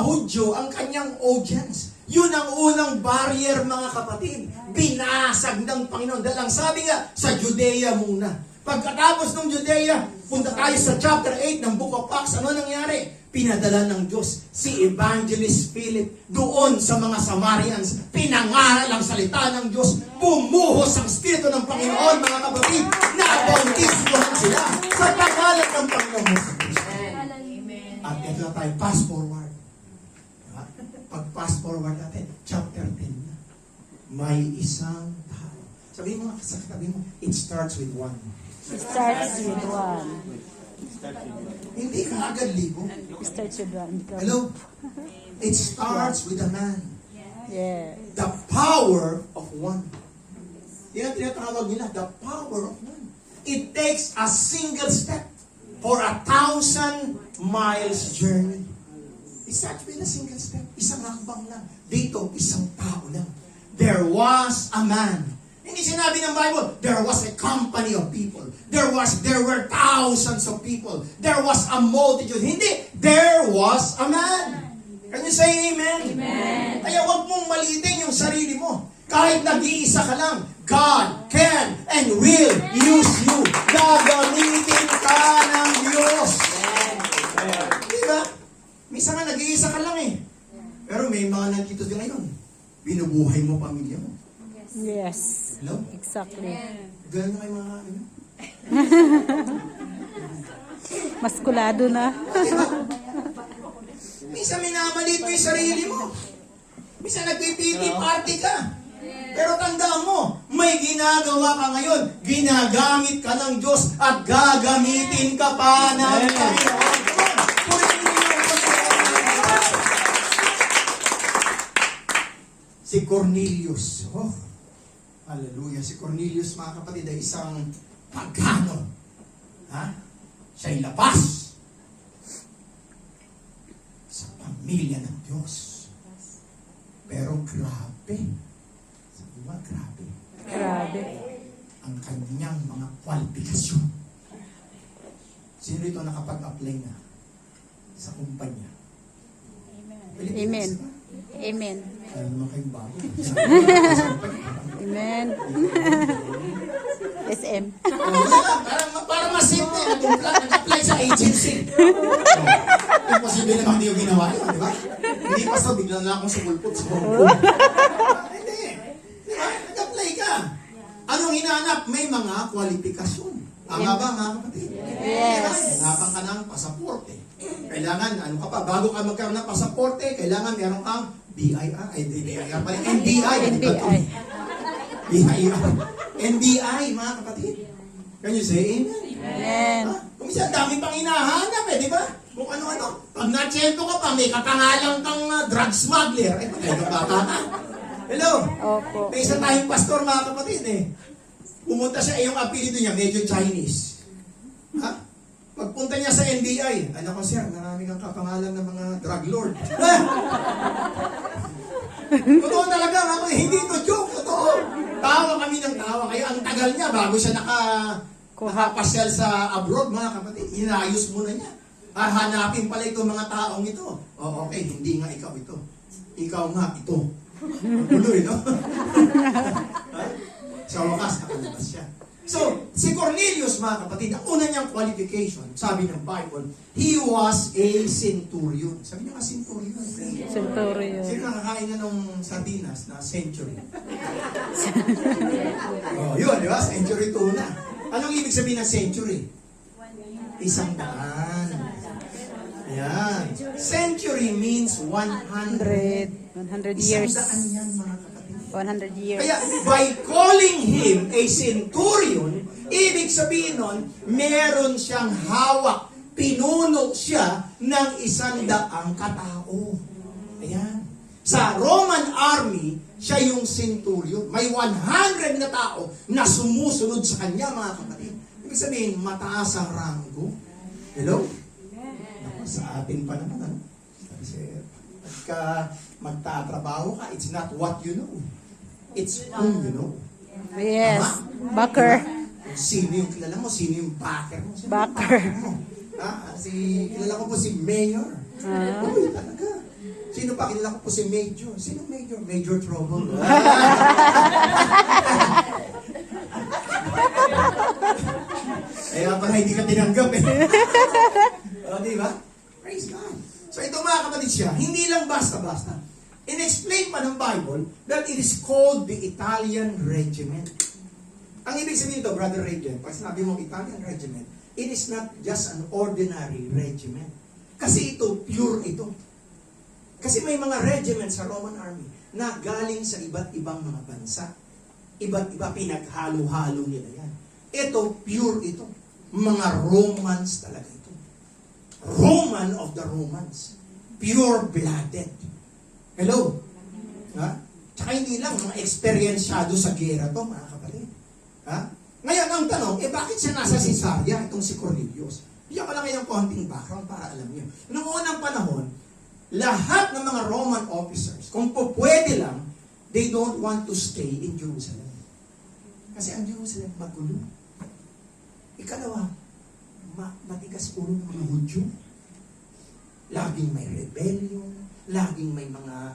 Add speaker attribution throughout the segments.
Speaker 1: Hudyo ang kanyang audience. Yun ang unang barrier, mga kapatid. Binasag ng Panginoon. Dahil ang sabi nga, sa Judea muna. Pagkatapos ng Judea, punta tayo sa chapter 8 ng Book of Acts. Ano nangyari? Pinadala ng Diyos si Evangelist Philip doon sa mga Samarians. Pinangaral ang salita ng Diyos. Bumuhos ang Espiritu ng Panginoon, mga kapatid. Nabautismohan sila sa pangalan ng Panginoon. At ito na tayo, fast forward. Pag-fast forward natin, chapter 10 na. May isang tao. Sabihin mo, sabihin mo, it starts with one.
Speaker 2: It starts with one.
Speaker 1: Hindi ka agad libo.
Speaker 2: It starts with one.
Speaker 1: Hello? It starts with a man.
Speaker 2: Yeah.
Speaker 1: The power of one. Yan ang tinatawag nila, the power of one. It takes a single step for 1,000 miles journey. It starts with a single step. Isang hakbang lang. Dito, isang tao lang. There was a man. Hindi sinabi ng Bible, there was a company of people. There were thousands of people. There was a multitude. Hindi, there was a man. Can you say amen?
Speaker 2: Amen.
Speaker 1: Kaya huwag mong maliitin yung sarili mo. Kahit nag-iisa ka lang, God can and will use you. Gagamitin ka ng Diyos. Diba? Minsan nga nag-iisa ka lang eh. Pero may mga nandito din ngayon. Binubuhay mo pamilya mo.
Speaker 2: Yes.
Speaker 1: Hello?
Speaker 2: Exactly.
Speaker 1: Ganun na kayo mga ano?
Speaker 2: Maskulado na.
Speaker 1: Diba? Minsan minamalit mo yung sarili mo. Minsan nagpipiti party ka. Pero tandaan mo, may ginagawa ka ngayon. Ginagamit ka ng Diyos at gagamitin ka pa ng Panginoon. Si Cornelius. Oh, hallelujah. Si Cornelius, mga kapatid, ay isang pagano. Ha? Siya'y labas sa pamilya ng Diyos. Pero grabe. Sabi ba, grabe.
Speaker 2: Grabe.
Speaker 1: Ang kanyang mga kwalifikasyon. Sino rito nakapag-apply na sa kumpanya?
Speaker 2: Amen. Amen.
Speaker 1: Ano naman kayong bago?
Speaker 2: Amen. SM.
Speaker 1: Para mas simple, nag-apply sa agency. Imposible naman hindi yung ginawa yun, di ba? Hindi pa sa bigla na akong sumulpot sa hindi. Di ba? Nag-apply ka. Anong hinahanap? May mga kwalifikasyon. Tama ba, mga kapatid?
Speaker 2: Yes.
Speaker 1: Hanapan ka ng pasaporte. Kailangan, ano ka pa, bago ka magkaroon ng pasaporte, kailangan meron kang BIR, NBI. NBI, mga kapatid. Can you say amen?
Speaker 2: Amen.
Speaker 1: Kung isa, dami pang hinahanap di ba? Kung ano-ano. Pag na-tiyento ka pa, may kapangalang kang drug smuggler. Patay ka bata ka. Hello?
Speaker 2: Opo.
Speaker 1: May isa tayong pastor, mga kapatid Pumunta siya, yung apelido niya, medyo Chinese. Ha? Pagpunta niya sa NBI, ano ko sir, marami kang kapangalan ng mga drug lord. Totoo talaga, hindi ito joke, totoo. Tawa kami ng tawa. Kaya ang tagal niya, bago siya nakapasyal sa abroad, mga kapatid, inayos muna niya. Hanapin pala itong mga taong ito. Oh, okay, hindi nga ikaw ito. Ikaw nga ito. Tuloy, no? Sa wakas, nakalabas siya. So, si Cornelius, mga kapatid, ang una niyang qualification, sabi ng Bible, he was a centurion. Sabi niya nga centurion.
Speaker 2: Centurion.
Speaker 1: Sino nakakain na nung sardinas na century? Yun, di ba? Century tuna. Anong ibig sabihin ng century? 100. Ayan. Century means 100.
Speaker 2: 100 years.
Speaker 1: 100 yan, mga kapatid.
Speaker 2: 100 years.
Speaker 1: Kaya, by calling him a centurion, ibig sabihin nun, meron siyang hawak. Pinuno siya ng 100 katao. Ayan. Sa Roman army, siya yung centurion. May 100 na tao na sumusunod sa kanya, mga kapatid. Ibig sabihin, mataas ang ranggo. Hello? Naku, sa atin pa naman, ano? Kasi, pagka magtatrabaho ka, it's not what you know. It's whom you know.
Speaker 2: Yes. Backer.
Speaker 1: Sino yung kilala mo? Sino yung backer mo?
Speaker 2: Backer.
Speaker 1: Kilala ko po si Mayor. Uy, talaga. pakilala ko po si Major. Sino Major? Major Trouble. Kaya pala hindi ka tinanggap eh. O, di ba? Praise God. So ito mga kapatid siya, hindi lang basta-basta. In-explain pa ng Bible that it is called the Italian Regiment. Ang ibig sabihin ito, Brother Regent, pag sinabi mong Italian Regiment, it is not just an ordinary regiment. Kasi ito, pure ito. Kasi may mga regiment sa Roman Army na galing sa iba't ibang mga bansa. Iba't iba, pinaghalo-halo nila yan. Ito, pure ito. Mga Romans talaga ito. Roman of the Romans. Pure-blooded. Hello? Ha? Tsaka hindi lang mga eksperyensyado sa gera to, mga kapatid. Ha? Ngayon, ang tanong, bakit siya nasa Caesarea, itong si Cornelius? Bigyan ko lang kayong konting background para alam niyo. Noong unang panahon, lahat ng mga Roman officers, kung po pwede lang, they don't want to stay in Jerusalem. Kasi ang Jerusalem, magulo. Ikalawa, matigas ulo ng mga Hudyo. Laging may rebellion, laging may mga,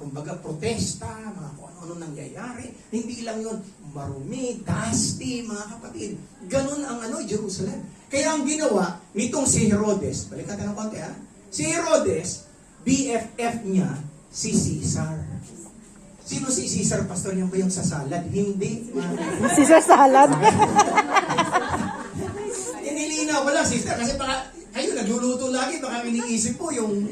Speaker 1: kumbaga, protesta, mga kung ano nangyayari. Hindi lang yun, marumi, dusty, mga kapatid. Ganun ang Jerusalem. Kaya ang ginawa nitong si Herodes, balikan tayo ng konti ha, si Herodes, BFF niya, si Caesar. Sino si Caesar, pastor? Yan ba yung sa salad? Hindi.
Speaker 2: Caesar salad.
Speaker 1: Nilinaw wala, sister, kasi baka kayo nagluluto lagi, baka iniisip po yung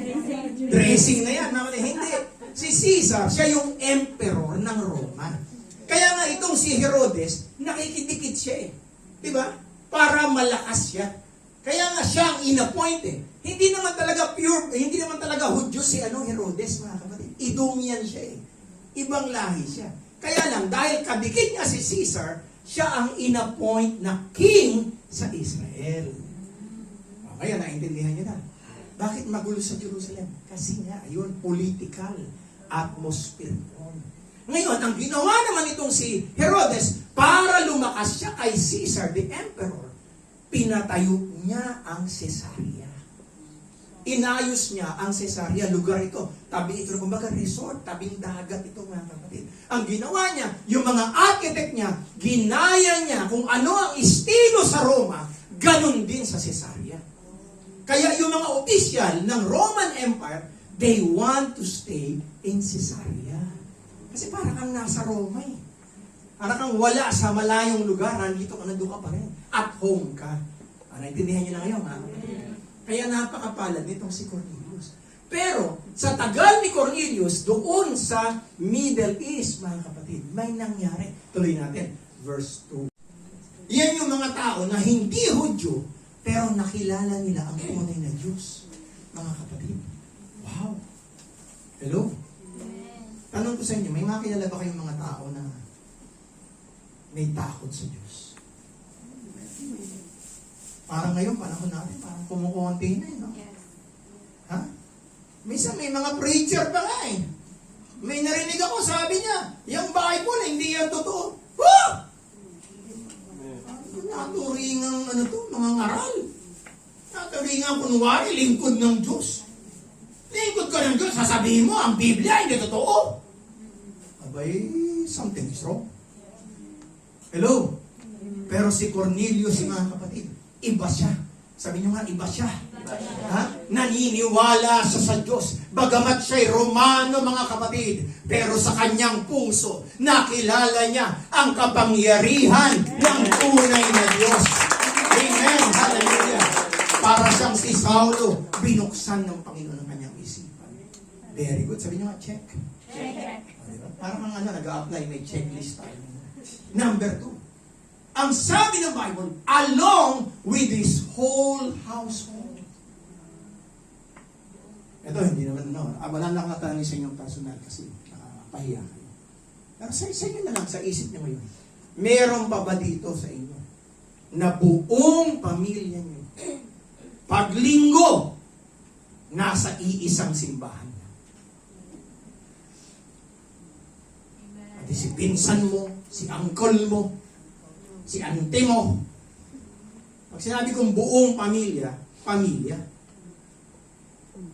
Speaker 1: dressing na yan. Hindi. Si Caesar, siya yung emperor ng Roma. Kaya nga itong si Herodes, nakikidikit siya eh. Diba? Para malakas siya. Kaya nga siya ang inappoint eh. Hindi naman talaga pure, hindi naman talaga Hudyo si Herodes, mga kapatid. Idumian siya eh. Ibang lahi siya. Kaya lang, dahil kadikit niya si Caesar, siya ang inappoint na king sa Israel. Kaya naintindihan niyo na. Bakit magulo sa Jerusalem? Kasi nga, ayun, political atmosphere. Ngayon, ang ginawa naman itong si Herodes, para lumakas siya kay Caesar, the emperor, pinatayo niya ang Caesarea. Inayos niya ang Caesarea, lugar ito. Tabi ito, kumbaga resort, tabing dagat ito mga kapatid. Ang ginawa niya, yung mga architect niya, ginaya niya kung ano ang estilo sa Roma, ganun din sa Caesarea. Kaya yung mga opisyal ng Roman Empire, they want to stay in Caesarea. Kasi parang kang nasa Roma eh. Parang kang wala sa malayong lugar, nandito ka, nandun ka pa rin. At home ka. Naintindihan niyo na ngayon, ha? Kaya napakapalad nitong si Cornelius. Pero, sa tagal ni Cornelius, doon sa Middle East, mga kapatid, may nangyari. Tuloy natin, verse 2. Yan yung mga tao na hindi Hudyo, pero nakilala nila ang tunay na Diyos. Mga kapatid. Wow. Hello? Tanong ko sa inyo, may makilala ba kayong mga tao na may takot sa Diyos? Parang ngayon, panahon natin, parang kumukunti na eh, no? Ha? Minsan may mga preacher pa nga eh. May narinig ako, sabi niya, yung Bible, hindi yan totoo. Huh! Naturingang mga ngaral. Naturingang kunwari, lingkod ng Diyos. Lingkod ka ng Diyos, sasabihin mo, ang Biblia hindi totoo. Abay, something is wrong. Hello? Pero si Cornelius, mga kapatid, iba siya. Sabi niyo nga, iba siya. Ha? Naniniwala siya sa Diyos. Bagamat siya'y Romano, mga kapatid, pero sa kanyang puso, nakilala niya ang kapangyarihan ng tunay na Diyos. Amen. Hallelujah. Para siyang si Saulo, binuksan ng Panginoon ang kanyang isipan. Very good. Sabi niyo nga, check. Parang nag-a-apply, may checklist tayo. Number 2. Ang sabi ng Bible, along with his whole household. Ito, hindi naman, wala lang natanong sa inyong personal kasi pahiya kayo. Pero sa inyo na lang, sa isip niyo ngayon, meron pa ba dito sa inyo na buong pamilya niyo, paglinggo, nasa iisang simbahan? Pati si pinsan mo, si uncle mo, si ante mo. Pag sinabi kong buong pamilya, pamilya.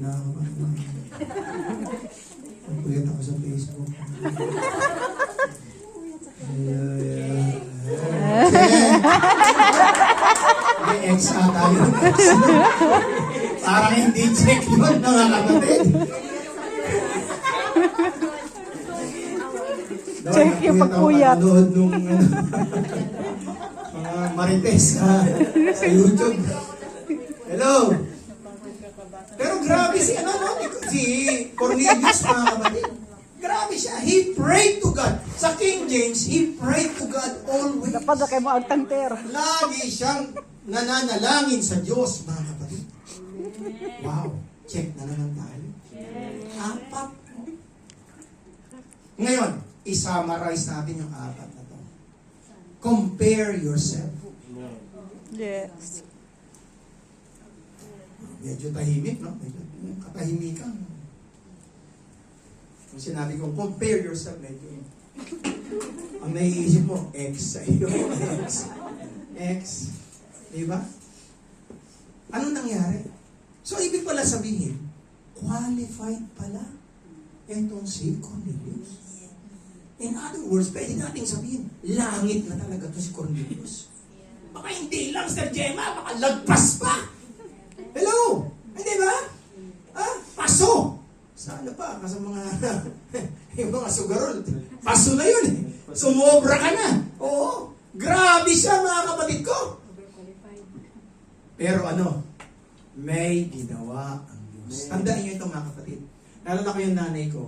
Speaker 1: na ako. Nagpuyat ako sa Facebook. May ex ata yun. Parang hindi check yun, mga kapatid.
Speaker 2: Check yung pagpuyat.
Speaker 1: Nakapanood nung mga marites sa YouTube. Hello! Pero grabe si si Cornelius, mga kapatid. Grabe siya. He prayed to God. Sa King James, he prayed to God always.
Speaker 2: Dapat na kayo maagtangter.
Speaker 1: Lagi siyang nananalangin sa Diyos, mga kapatid. Wow. Check na naman tayo. Apat. Ngayon, i-summarize natin yung apat na to. Compare yourself.
Speaker 2: Yes.
Speaker 1: Medyo tahimik, no? Medyo katahimikan. Kung sinabi kong compare yourself, medyo ang naiisip mo, X sa iyo. X. Diba? Anong nangyari? So, ibig pala sabihin, qualified pala itong si Cornelius. In other words, pwede nating sabihin, langit na talaga to si Cornelius. Baka hindi lang, Sir Gemma, baka lagpas pa. Hello? Hindi ba? Paso. Sa ano pa? Sa mga, yung mga sugarol. Paso na yun eh. Sumobra ka na. Oo. Grabe siya, mga kapatid ko. Pero ano? May ginawa ang Diyos. Tandaan niyo ito, mga kapatid. Naalala ko yung nanay ko.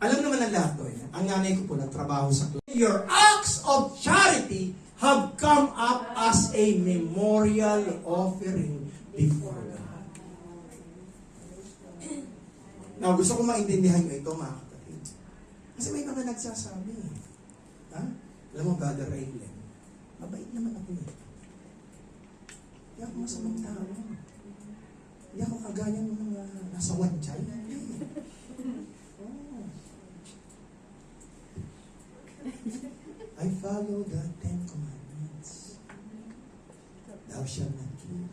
Speaker 1: Alam naman ang lahat to eh. Ang nanay ko po nagtrabaho sa club. Your acts of charity have come up as a memorial offering before God. Now, gusto ko maintindihan nyo ito, mga kapatid. Kasi may mga nagsasabi. Ha? Alam mo, Brother Raylen, mabait naman ako eh. Hindi ako masamang tao. Hindi ako kagaya ng mga nasa one child. I follow the 10 Commandments. Thou shalt not kill.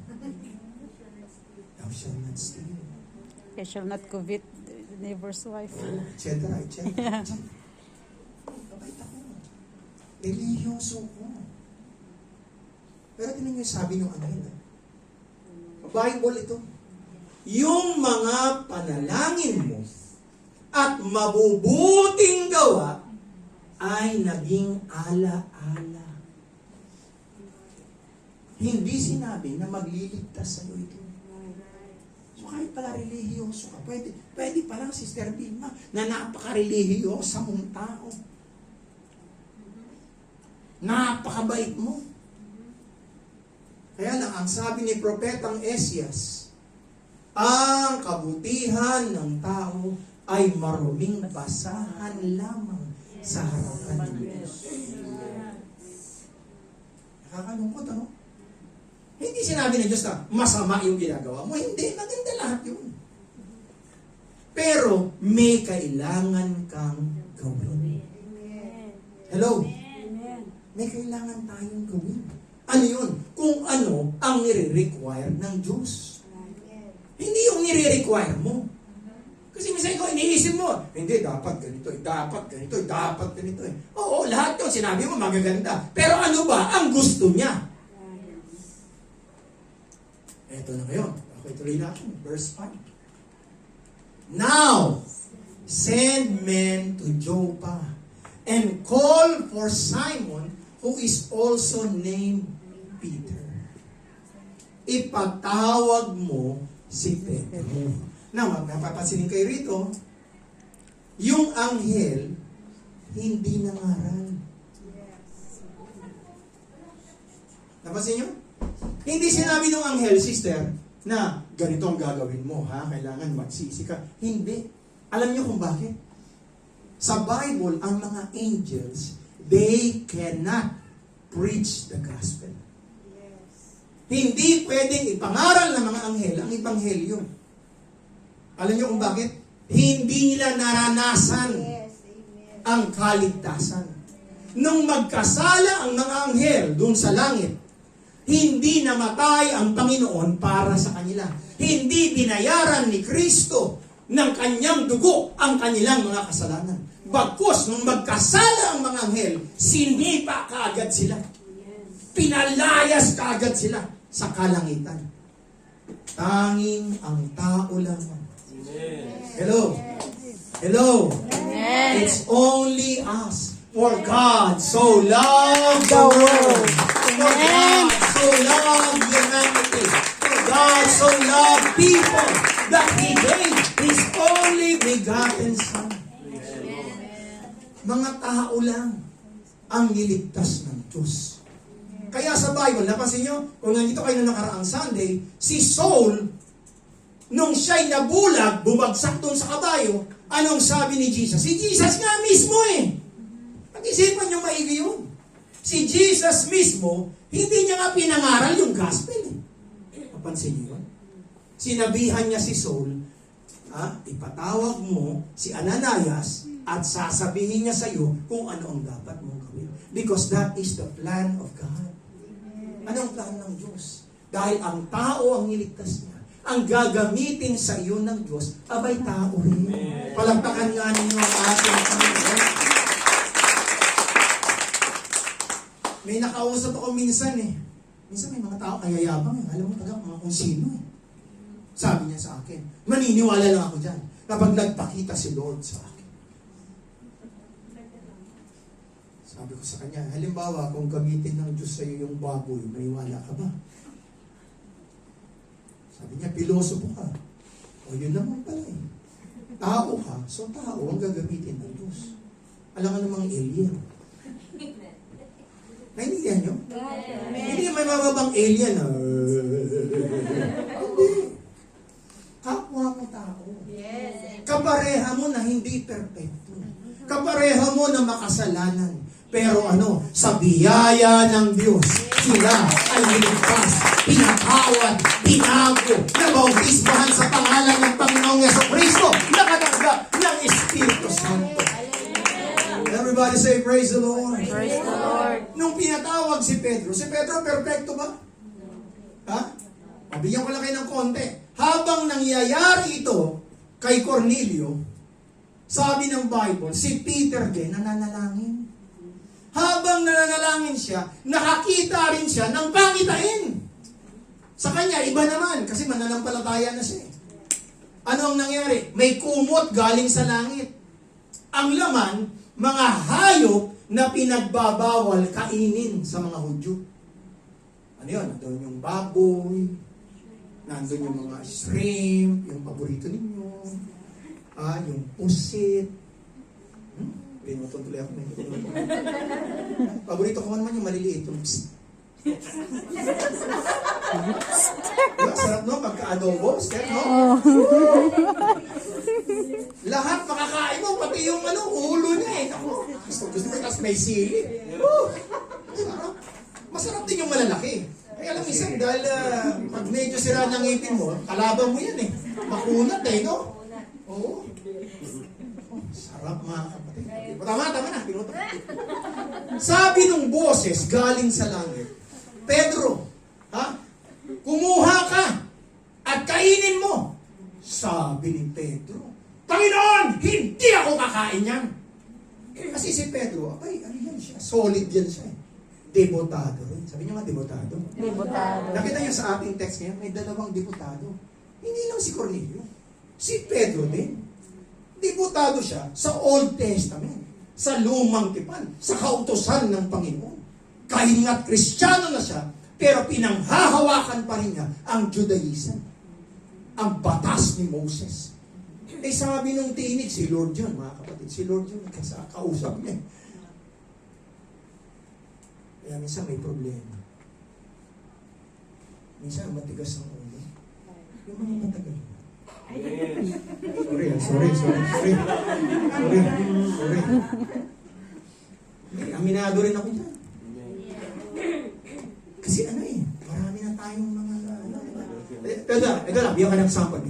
Speaker 1: Thou shalt not steal.
Speaker 2: I shall not covet the neighbor's wife.
Speaker 1: Etc. Mabait ako. Religyoso ko. Pero tinan niyo sabi ng anghel. Bible ito. Yung mga panalangin mo at mabubuting gawa ay naging ala-ala. Hindi sinabi na magliligtas sa iyo ito. So kahit pala relihiyoso ka, pwede palang Sister Vilma na napaka-relihiyosa mong tao. Napakabait mo. Kaya lang, ang sabi ni Propetang Esias, ang kabutihan ng tao ay maruming basahan lamang sa harapan ng Diyos. Nakakalungkot, ano? Hindi sinabi ng Diyos na masama yung ginagawa mo. Hindi, maganda lahat yun. Pero may kailangan kang gawin. Hello? May kailangan tayong gawin. Ano yun? Kung ano ang nire-require ng Diyos. Hindi yung nire-require mo. Kasi minsan ikaw iniisip mo, hindi, dapat ganito, dapat ganito, dapat ganito. Oo, lahat yun, sinabi mo magaganda. Pero ano ba ang gusto niya? Eto na ngayon. Okay, tuloy natin. Verse 5. Now, send men to Joppa and call for Simon, who is also named Peter. Ipatawag mo si Pedro. Now, mapapansinin kayo rito, yung anghel, hindi nangaral. Napansin nyo? Hindi sinabi ng anghel, sister, na ganito ang gagawin mo, ha? Kailangan magsisi ka. Hindi. Alam nyo kung bakit? Sa Bible, ang mga angels, they cannot preach the gospel. Hindi pwedeng ipangaral ng mga anghel ang ebanghelyo. Alam niyo kung bakit? Hindi nila naranasan ang kaligtasan. Nung magkasala ang mga anghel doon sa langit, hindi namatay ang Panginoon para sa kanila. Hindi binayaran ni Kristo ng kanyang dugo ang kanilang mga kasalanan. Bagkus, nung magkasala ang mga anghel, sinipa kaagad sila. Pinalayas kaagad sila sa kalangitan. Tanging ang tao lang. Hello? Hello? It's only us. For God so loved the world. For God so loved humanity. For God so loved people that He gave His only begotten Son. Mga tao lang ang niligtas ng Diyos. Kaya sa Bible, napansin nyo, kung nandito kayo na nakaraang Sunday, si Saul, nung siya'y nabulag, bumagsak doon sa kabayo, anong sabi ni Jesus? Si Jesus nga mismo eh. Pag-isipan nyo maigi yun. Si Jesus mismo, hindi niya nga pinangaral yung gospel. Napansin niyo yun? Sinabihan niya si Saul, ipatawag mo si Ananias at sasabihin niya sa iyo kung ano ang dapat mong gawin. Because that is the plan of God. Anong plan ng Diyos? Dahil ang tao ang niligtas niya. Ang gagamitin sa iyo ng Diyos, abay tao rin. Palagpakan nga ninyo ang ating Panginoon. May nakausap ako minsan eh. Minsan may mga tao kayayabang eh. Alam mo talaga mga kung sino eh. Sabi niya sa akin, maniniwala lang ako dyan kapag nagpakita si Lord sa akin. Sabi ko sa kanya, halimbawa kung gamitin ng Diyos sa iyo yung baboy, maniwala ka ba? Sabi niya, pilosopo ka. O yun naman pala eh. Tao ka, so tao ang gagamitin ng Diyos. Alam ka namang alien. Naintindihan nyo? Hindi may mababang alien. Hindi. Kapwa mo tao. Kapareha mo na hindi perfecto. Kapareha mo na makasalanan. Pero sa biyaya ng Diyos, sila ay niligtas, pinatawad, binago, nabautismahan sa pangalan ng Panginoong Jesucristo, nakatanggap ng Espiritu Santo. Everybody say, praise the Lord.
Speaker 2: Praise the Lord.
Speaker 1: Nung pinatawag si Pedro perfecto ba? Ha? Mabigyan ko lang kayo ng konti. Habang nangyayari ito kay Cornelio, sabi ng Bible, si Peter din nananalangin. Habang nananalangin siya, nakakita rin siya ng pangitain. Sa kanya, iba naman, kasi mananampalataya na siya. Ano ang nangyari? May kumot galing sa langit. Ang laman, mga hayop na pinagbabawal kainin sa mga Hudyo. Ano yun? Nandun yung baboy, nandun yung mga shrimp, yung paborito ninyo, yung pusit. Pinutol tuloy ako. Paborito ko naman yung maliliit. Yung psst. Sarap no? Pagka-adobo, step no? Lahat makakain mo, pati yung ulo niya eh. Gusto mo, tapos may sili. Sarap. Masarap din yung malalaki. Kaya alam minsan, dahil pag medyo sira ng ngipin mo, kalaban mo yan eh. Makunat eh, no? Oo. Sarap mga kapatid. Tama na. Pinuto. Sabi ng boses galing sa langit, Pedro, kumuha ka at kainin mo. Sabi ni Pedro, Panginoon, hindi ako kakain yan. Kasi si Pedro, ano yan siya? Solid yan siya. Debotado rin. Sabi niya nga, debotado.
Speaker 2: Debotado.
Speaker 1: Nakita niyo sa ating text ngayon, may dalawang debotado. Hindi lang si Cornelio. Si Pedro din. Debotado siya sa Old Testament, sa Lumang Tipan, sa kautusan ng Panginoon. Kahit nga't Kristiyano na siya, pero pinanghahawakan pa rin niya ang Judaism, ang batas ni Moses. Sabi nung tinig, si Lord yun, mga kapatid, si Lord yun, kasi kausap niya. Kaya minsan may problema. Minsan matigas ang ulo. Yung mga matagal. Sorry. Aminado rin ako dyan. Kasi marami na tayong mga... Ito lang, bigyan ka ng sample.